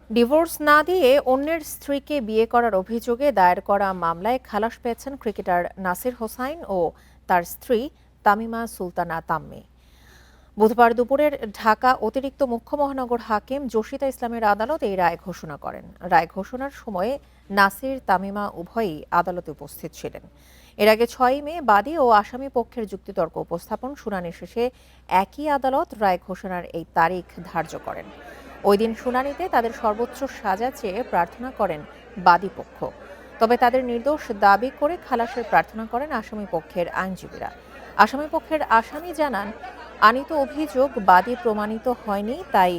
Divorce না দিয়ে অন্যের স্ত্রীকে বিয়ে করার অভিযোগে দায়ের করা মামলায় খালাস পেয়েছেন ক্রিকেটার নাসির হোসাইন ও তার স্ত্রী তামিমা সুলতানা তাম্মি। বুধবার দুপুরের ঢাকা অতিরিক্ত মুখ্য মহানগর হাকিম জসিতা ইসলামের আদালত এই রায় ঘোষণা করেন। রায় ঘোষণার সময়ে নাসির তামিমা উভয়ই আদালতে উপস্থিত ছিলেন। এর আগে 6 মে বাদী ও আসামি পক্ষের যুক্তিতর্ক উপস্থাপন শুনানি শেষে একই আদালত রায় ঘোষণার এই তারিখ ধার্য করেন। ওই দিন শুনানিতে তাদের সর্বোচ্চ সাজা চেয়ে প্রার্থনা করেন বাদী পক্ষ। তবে তাদের নির্দোষ দাবি করে খালাসের প্রার্থনা করেন আসামি পক্ষের আইনজীবীরা। আসামি পক্ষের আসামি জানান, আনীত অভিযোগ বাদী প্রমাণিত হয়নি, তাই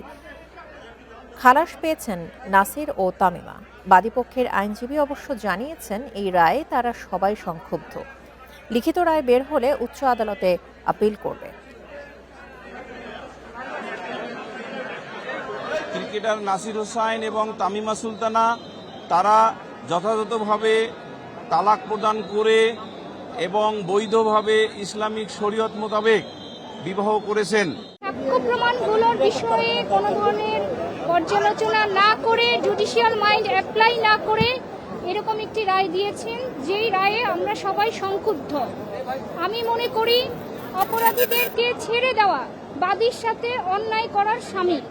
খালাস পেয়েছেন নাসির ও তামিমা। বাদীপক্ষের আইনজীবী অবশ্য জানিয়েছেন, এই রায়ে তারা সবাই সংক্ষুব্ধ। লিখিত রায় বের হলে উচ্চ আদালতে আপিল করবে। ক্রিকেটার নাসির হোসাইন এবং তামিমা সুলতানা তারা যথাযথভাবে তালাক প্রদান করে এবং বৈধভাবে ইসলামিক শরীয়ত মোতাবেক বিবাহ করেছেন। সাক্ষ্য প্রমাণগুলোর বিষয়ে কোনো ধরনের পর্যালোচনা না করে, জুডিশিয়াল মাইন্ড অ্যাপ্লাই না করে এরকম একটি রায় দিয়েছেন, যেই রায়ে আমরা সবাই সংক্ষুব্ধ। আমি মনে করি অপরাধীদেরকে ছেড়ে দেওয়া বাদীর সাথে অন্যায় করার শামিল।